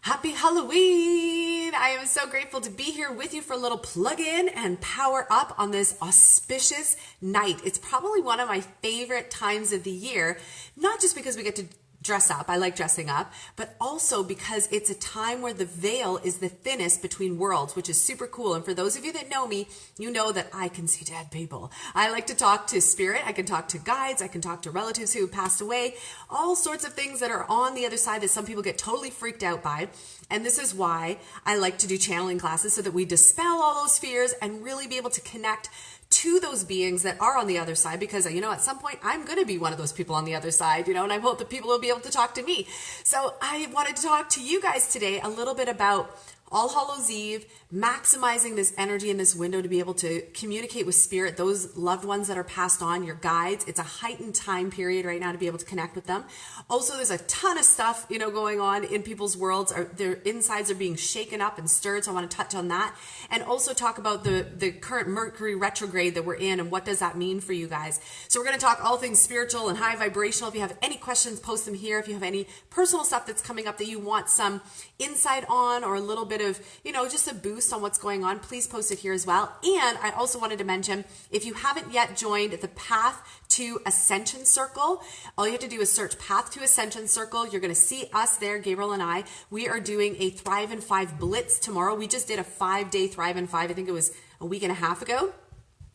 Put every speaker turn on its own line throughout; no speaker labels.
Happy Halloween! I am so grateful to be here with you for a little plug-in and power up on this auspicious night. It's probably one of my favorite times of the year, not just because we get to dress up, I like dressing up, but also because it's a time where the veil is the thinnest between worlds, which is super cool. And for those of you that know me, you know that I can see dead people. I like to talk to spirit, I can talk to guides, I can talk to relatives who have passed away, all sorts of things that are on the other side that some people get totally freaked out by. And this is why I like to do channeling classes, so that we dispel all those fears and really be able to connect to those beings that are on the other side, because at some point I'm going to be one of those people on the other side, and I hope that people will be able to talk to me. So I wanted to talk to you guys today a little bit about All Hallows Eve, maximizing this energy in this window to be able to communicate with spirit, those loved ones that are passed on, your guides. It's a heightened time period right now to be able to connect with them. Also, there's a ton of stuff, going on in people's worlds. Their insides are being shaken up and stirred, so I want to touch on that. And also talk about the current Mercury retrograde that we're in and what does that mean for you guys. So we're going to talk all things spiritual and high vibrational. If you have any questions, post them here. If you have any personal stuff that's coming up that you want some insight on, or a little bit of, just a boost on what's going on, please post it here as well. And I also wanted to mention, if you haven't yet joined the Path to Ascension Circle, all you have to do is search Path to Ascension Circle. You're going to see us there, Gabriel and I. We are doing a Thrive in 5 Blitz tomorrow. We just did a 5-day Thrive in 5. I think it was a week and a half ago.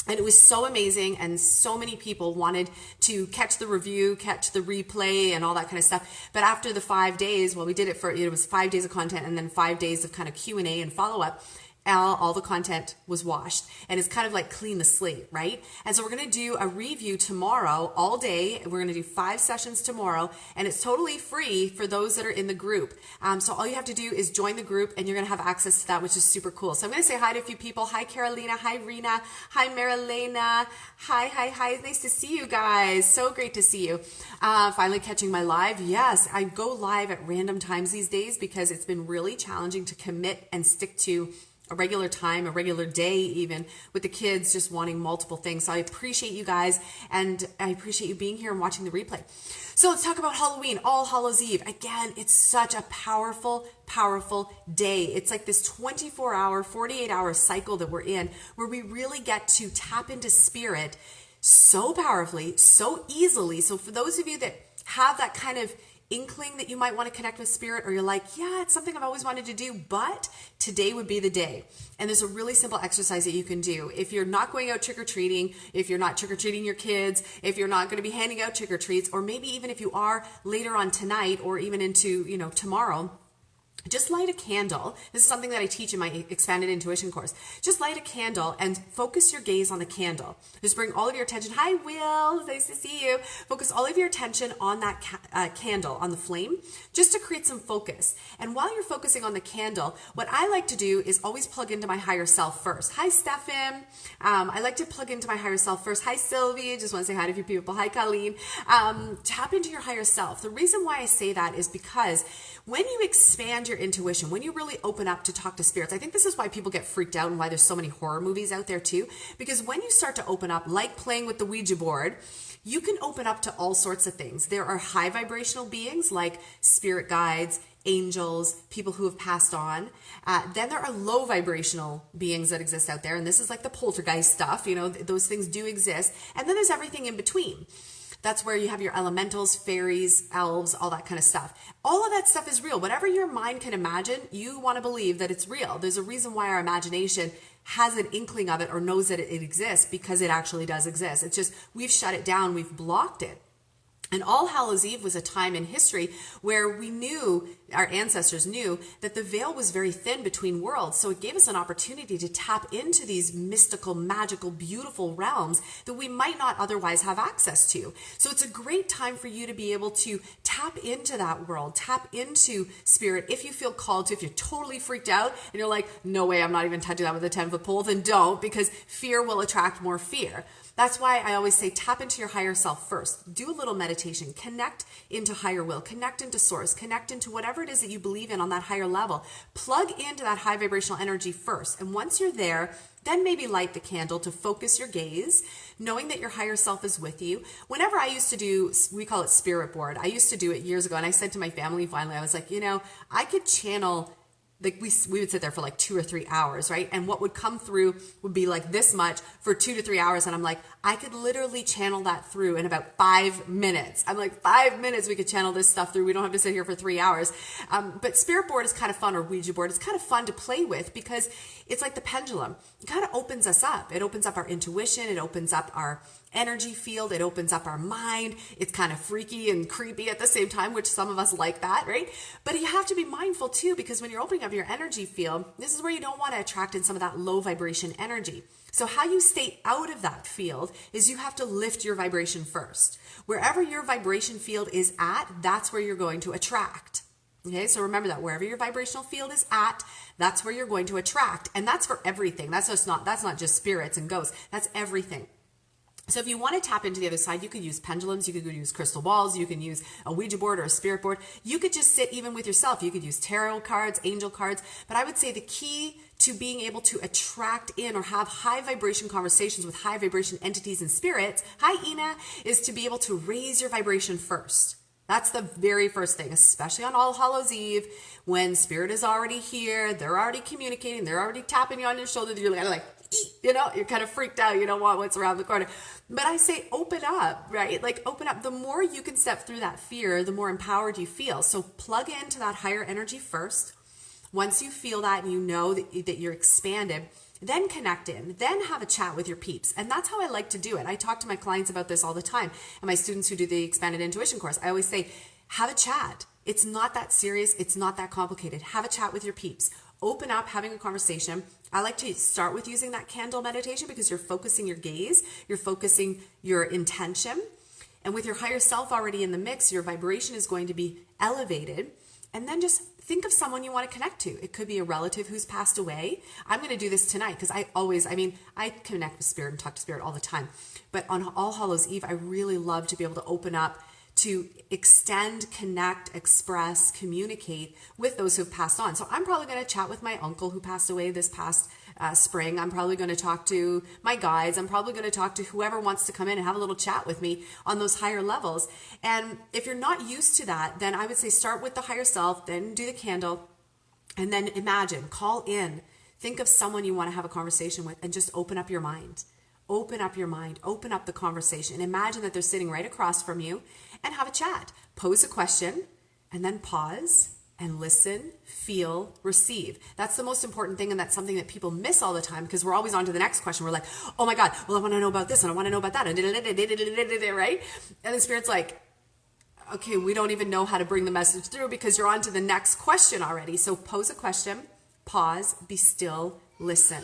And it was so amazing, and so many people wanted to catch the review, catch the replay, and all that kind of stuff. But after the 5 days, we did it was 5 days of content and then 5 days of kind of Q&A and follow-up. All the content was washed, and it's kind of like clean the slate, right? And so we're going to do a review tomorrow all day. We're going to do 5 sessions tomorrow, and it's totally free for those that are in the group. So all you have to do is join the group, and you're going to have access to that, which is super cool. So I'm going to say hi to a few people. Hi, Carolina. Hi, Rena. Hi, Marilena. Hi. Nice to see you guys. So great to see you. Finally catching my live. Yes, I go live at random times these days because it's been really challenging to commit and stick to a regular time, a regular day, even with the kids just wanting multiple things. So I appreciate you guys, and I appreciate you being here and watching the replay. So let's talk about Halloween, All Hallows Eve. Again, it's such a powerful, powerful day. It's like this 24-hour, 48-hour cycle that we're in, where we really get to tap into spirit so powerfully, so easily. So for those of you that have that kind of inkling that you might want to connect with spirit, or you're like, yeah, it's something I've always wanted to do, but today would be the day. And there's a really simple exercise that you can do. If you're not going out trick-or-treating, if you're not trick-or-treating your kids, if you're not going to be handing out trick-or-treats, or maybe even if you are later on tonight, or even into, tomorrow, just light a candle. This is something that I teach in my expanded intuition course. Just light a candle and focus your gaze on the candle. Just bring all of your attention. Hi, Will. Nice to see you. Focus all of your attention on that candle, on the flame, just to create some focus. And while you're focusing on the candle, what I like to do is always plug into my higher self first. Hi, Stefan. I like to plug into my higher self first. Hi, Sylvie. Just want to say hi to a few people. Hi, Colleen. Tap into your higher self. The reason why I say that is because when you expand your intuition, when you really open up to talk to spirits, I think this is why people get freaked out and why there's so many horror movies out there too. Because when you start to open up, like playing with the Ouija board, you can open up to all sorts of things. There are high vibrational beings like spirit guides, angels, people who have passed on. Then there are low vibrational beings that exist out there. And this is like the poltergeist stuff. Those things do exist. And then there's everything in between. That's where you have your elementals, fairies, elves, all that kind of stuff. All of that stuff is real. Whatever your mind can imagine, you want to believe that it's real. There's a reason why our imagination has an inkling of it or knows that it exists, because it actually does exist. It's just we've shut it down, we've blocked it. And All Hallows Eve was a time in history where we knew, our ancestors knew, that the veil was very thin between worlds. So it gave us an opportunity to tap into these mystical, magical, beautiful realms that we might not otherwise have access to. So it's a great time for you to be able to tap into that world, tap into spirit if you feel called to. If you're totally freaked out and you're like, no way, I'm not even touching that with a 10-foot pole, then don't, because fear will attract more fear. That's why I always say tap into your higher self first. Do a little meditation. Connect into higher will. Connect into source. Connect into whatever it is that you believe in on that higher level. Plug into that high vibrational energy first. And once you're there, then maybe light the candle to focus your gaze, knowing that your higher self is with you. Whenever I used to do, we call it spirit board. I used to do it years ago. And I said to my family, finally, I was like, I could channel, like we would sit there for like 2 or 3 hours, right? And what would come through would be like this much for 2 to 3 hours. And I'm like, I could literally channel that through in about 5 minutes. I'm like, 5 minutes we could channel this stuff through. We don't have to sit here for 3 hours. But spirit board is kind of fun, or Ouija board is kind of fun to play with because it's like the pendulum. It kind of opens us up. It opens up our intuition. It opens up our energy field. It opens up our mind. It's kind of freaky and creepy at the same time, which some of us like that, right? But you have to be mindful too, because when you're opening up your energy field, this is where you don't want to attract in some of that low vibration energy. So how you stay out of that field is you have to lift your vibration first. Wherever your vibration field is at, that's where you're going to attract. Okay, so remember that wherever your vibrational field is at, that's where you're going to attract. And that's for everything. That's not just spirits and ghosts. That's everything. So if you want to tap into the other side, you could use pendulums, you could use crystal balls, you can use a Ouija board or a spirit board. You could just sit even with yourself. You could use tarot cards, angel cards. But I would say the key to being able to attract in or have high vibration conversations with high vibration entities and spirits, hi Ina, is to be able to raise your vibration first. That's the very first thing, especially on All Hallows Eve, when spirit is already here, they're already communicating, they're already tapping you on your shoulder, you're kind of like, you're kind of freaked out, you don't want what's around the corner. But I say open up, right? Like open up. The more you can step through that fear, the more empowered you feel. So plug into that higher energy first. Once you feel that and you know that you're expanded, then connect in, then have a chat with your peeps. And that's how I like to do it. I talk to my clients about this all the time. And my students who do the expanded intuition course, I always say, have a chat. It's not that serious. It's not that complicated. Have a chat with your peeps. Open up, having a conversation. I like to start with using that candle meditation because you're focusing your gaze, you're focusing your intention. And with your higher self already in the mix, your vibration is going to be elevated. And then just think of someone you want to connect to. It could be a relative who's passed away. I'm going to do this tonight because I connect with spirit and talk to spirit all the time. But on All Hallows Eve, I really love to be able to open up to extend, connect, express, communicate with those who've passed on. So I'm probably going to chat with my uncle who passed away this past spring. I'm probably going to talk to my guides. I'm probably going to talk to whoever wants to come in and have a little chat with me on those higher levels. And if you're not used to that, then I would say start with the higher self, then do the candle, and then imagine, call in, think of someone you want to have a conversation with, and just open up your mind. Open up your mind, open up the conversation. Imagine that they're sitting right across from you and have a chat. Pose a question and then pause and listen, feel, receive. That's the most important thing, and that's something that people miss all the time because we're always on to the next question. We're like, oh my God, well, I want to know about this and I want to know about that, and right? And the Spirit's like, okay, we don't even know how to bring the message through because you're on to the next question already. So pose a question, pause, be still, listen.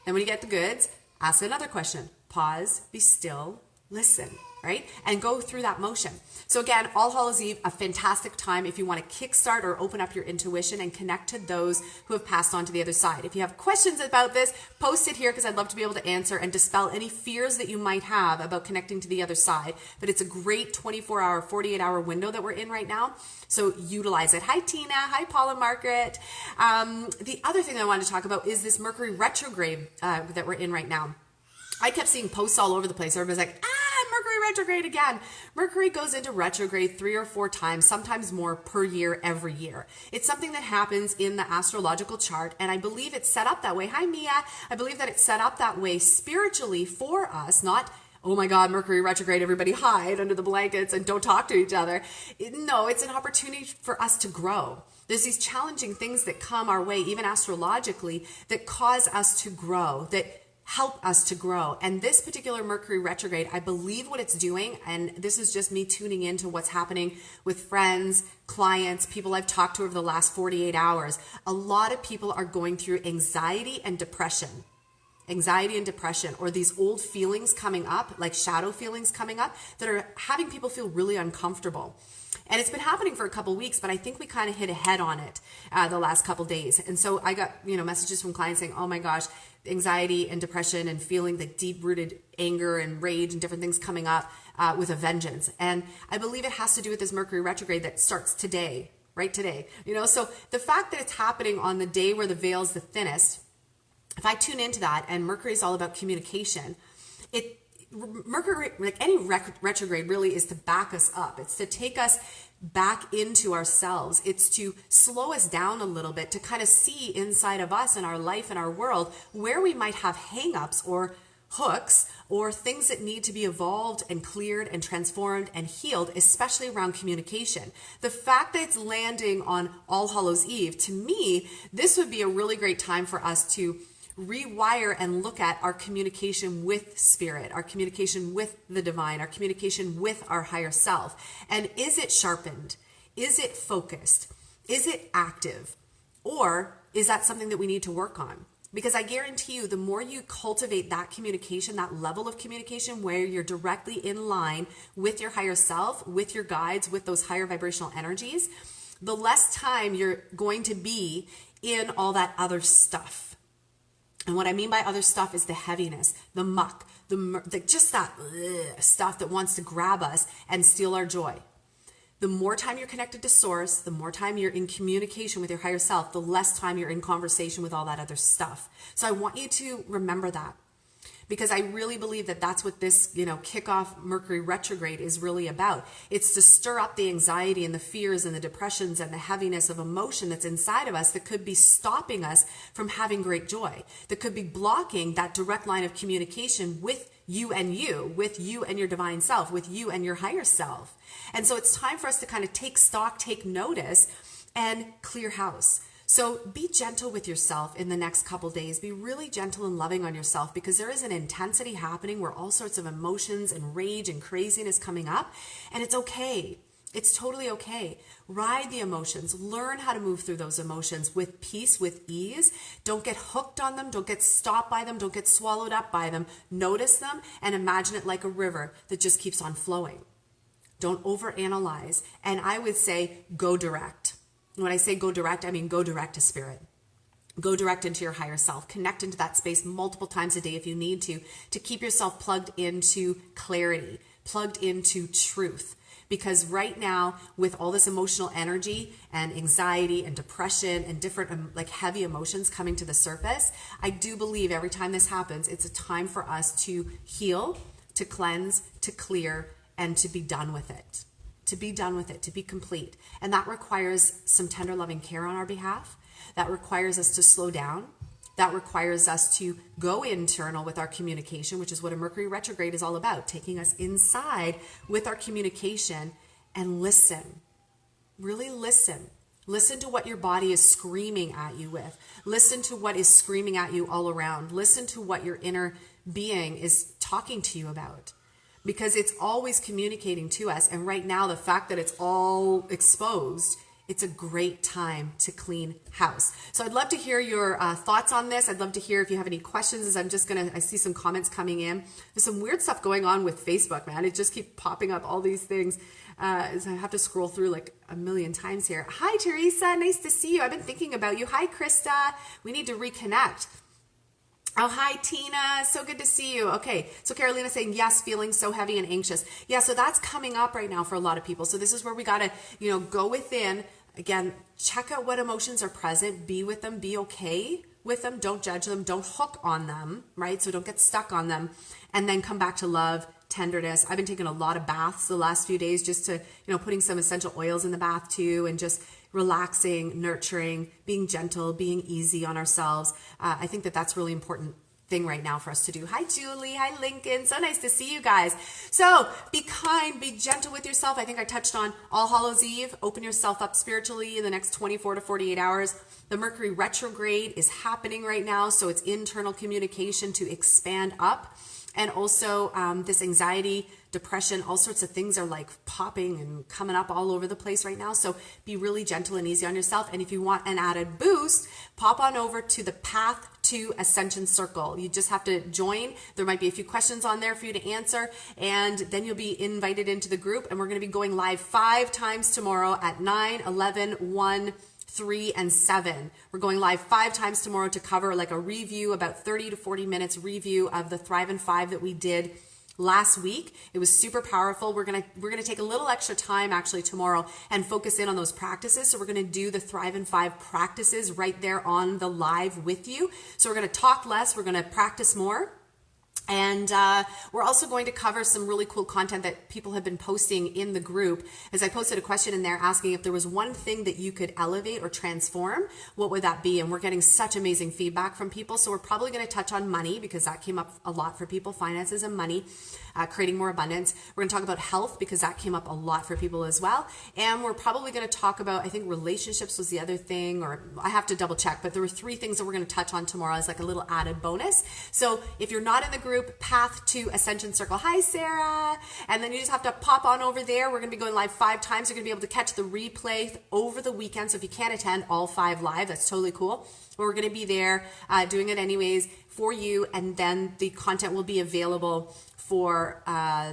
Then when you get the goods, ask another question. Pause, be still, listen, right? And go through that motion. So again, All Hallows Eve, a fantastic time if you want to kickstart or open up your intuition and connect to those who have passed on to the other side. If you have questions about this, post it here because I'd love to be able to answer and dispel any fears that you might have about connecting to the other side. But it's a great 24-hour, 48-hour window that we're in right now. So utilize it. Hi, Tina. Hi, Paula Margaret. The other thing I wanted to talk about is this Mercury retrograde that we're in right now. I kept seeing posts all over the place. Everybody's like, Mercury retrograde again. Mercury goes into retrograde 3 or 4 times, sometimes more per year, every year. It's something that happens in the astrological chart, and I believe it's set up that way. Hi, Mia. I believe that it's set up that way spiritually for us, not, oh my God, Mercury retrograde, everybody hide under the blankets and don't talk to each other. No, it's an opportunity for us to grow. There's these challenging things that come our way, even astrologically, that cause us to grow, that help us to grow. And this particular Mercury retrograde, I believe what it's doing, and this is just me tuning into what's happening with friends, clients, people I've talked to over the last 48 hours. A lot of people are going through anxiety and depression, or these old feelings coming up, like shadow feelings coming up, that are having people feel really uncomfortable. And it's been happening for a couple of weeks, but I think we kind of hit a head on it the last couple of days. And so I got, messages from clients saying, oh my gosh, anxiety and depression and feeling the deep-rooted anger and rage and different things coming up with a vengeance. And I believe it has to do with this Mercury retrograde that starts today, right today. So the fact that it's happening on the day where the veil's the thinnest, if I tune into that, and Mercury is all about communication, Mercury, like any retrograde, really is to back us up. It's to take us back into ourselves. It's to slow us down a little bit, to kind of see inside of us and our life and our world where we might have hangups or hooks or things that need to be evolved and cleared and transformed and healed, especially around communication. The fact that it's landing on All Hallows Eve, to me, this would be a really great time for us to rewire and look at our communication with spirit, our communication with the divine, our communication with our higher self. And is it sharpened? Is it focused? Is it active? Or is that something that we need to work on? Because I guarantee you, the more you cultivate that communication, that level of communication where you're directly in line with your higher self, with your guides, with those higher vibrational energies, the less time you're going to be in all that other stuff. And what I mean by other stuff is the heaviness, the muck, just that stuff that wants to grab us and steal our joy. The more time you're connected to source, the more time you're in communication with your higher self, the less time you're in conversation with all that other stuff. So I want you to remember that, because I really believe that that's what this, kickoff Mercury retrograde is really about. It's to stir up the anxiety and the fears and the depressions and the heaviness of emotion that's inside of us that could be stopping us from having great joy, that could be blocking that direct line of communication with you and your divine self, with you and your higher self. And so it's time for us to kind of take stock, take notice, and clear house. So be gentle with yourself in the next couple days. Be really gentle and loving on yourself, because there is an intensity happening where all sorts of emotions and rage and craziness coming up, and it's okay. It's totally okay. Ride the emotions. Learn how to move through those emotions with peace, with ease. Don't get hooked on them. Don't get stopped by them. Don't get swallowed up by them. Notice them and imagine it like a river that just keeps on flowing. Don't overanalyze. And I would say go direct. When I say go direct, I mean go direct to spirit. Go direct into your higher self. Connect into that space multiple times a day if you need to keep yourself plugged into clarity, plugged into truth. Because right now, with all this emotional energy and anxiety and depression and different heavy emotions coming to the surface, I do believe every time this happens, it's a time for us to heal, to cleanse, to clear, and to be done with it. To be done with it, to be complete. And that requires some tender loving care on our behalf. That requires us to slow down. That requires us to go internal with our communication, which is what a Mercury retrograde is all about, taking us inside with our communication and listen. Really listen. Listen to what your body is screaming at you with. Listen to what is screaming at you all around. Listen to what your inner being is talking to you about. Because it's always communicating to us. And right now, the fact that it's all exposed, it's a great time to clean house. So I'd love to hear your thoughts on this. I'd love to hear if you have any questions, as I see some comments coming in. There's some weird stuff going on with Facebook, man. It just keeps popping up, all these things. So I have to scroll through like a million times here. Hi, Teresa. Nice to see you. I've been thinking about you. Hi, Krista. We need to reconnect. Oh, hi, Tina. So good to see you. Okay. So Carolina saying, yes, feeling so heavy and anxious. Yeah. So that's coming up right now for a lot of people. So this is where we got to, go within. Again, check out what emotions are present. Be with them. Be okay with them. Don't judge them. Don't hook on them, right? So don't get stuck on them. And then come back to love, tenderness. I've been taking a lot of baths the last few days, just to, putting some essential oils in the bath too, and just relaxing, nurturing, being gentle, being easy on ourselves. I think that that's really important thing right now for us to do. Hi, Julie. Hi, Lincoln. So nice to see you guys. So be kind, be gentle with yourself. I think I touched on All Hallows Eve. Open yourself up spiritually in the next 24 to 48 hours. The Mercury retrograde is happening right now. So it's internal communication to expand up. And also this anxiety, depression, all sorts of things are like popping and coming up all over the place right now. So be really gentle and easy on yourself. And if you want an added boost, pop on over to the Path to Ascension Circle. You just have to join. There might be a few questions on there for you to answer. And then you'll be invited into the group. And we're going to be going live 5 times tomorrow at 9, 11, 1, 3, and 7. We're going live 5 times tomorrow to cover like a review, about 30 to 40 minutes review of the Thrive in 5 that we did last week. It was super powerful. We're gonna take a little extra time actually tomorrow and focus in on those practices. So we're gonna do the Thrive in 5 practices right there on the live with you. So we're gonna talk less, we're gonna practice more. And we're also going to cover some really cool content that people have been posting in the group. As I posted a question in there asking if there was one thing that you could elevate or transform, what would that be? And we're getting such amazing feedback from people. So we're probably going to touch on money because that came up a lot for people, finances and money, creating more abundance. We're going to talk about health because that came up a lot for people as well. And we're probably going to talk about, I think relationships was the other thing, or I have to double check, but there were 3 things that we're going to touch on tomorrow as like a little added bonus. So if you're not in the group, Path to Ascension Circle. Hi, Sarah. And then you just have to pop on over there. We're going to be going live 5 times. You're going to be able to catch the replay over the weekend. So if you can't attend all 5 live, that's totally cool. But we're going to be there doing it anyways for you. And then the content will be available for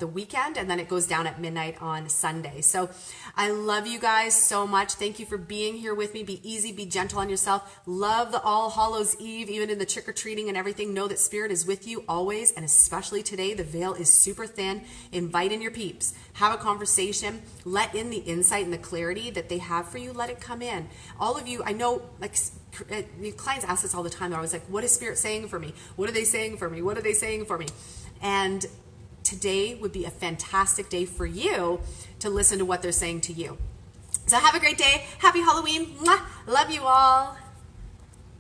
the weekend, and then it goes down at midnight on Sunday. So I love you guys so much. Thank you for being here with me. Be easy, be gentle on yourself. Love the All Hallows Eve, even in the trick-or-treating and everything. Know that Spirit is with you always, and especially today. The veil is super thin. Invite in your peeps. Have a conversation. Let in the insight and the clarity that they have for you. Let it come in. All of you, I know, like, clients ask this all the time. They're always like, what is Spirit saying for me? What are they saying for me? What are they saying for me? And today would be a fantastic day for you to listen to what they're saying to you. So have a great day. Happy Halloween. Mwah. Love you all.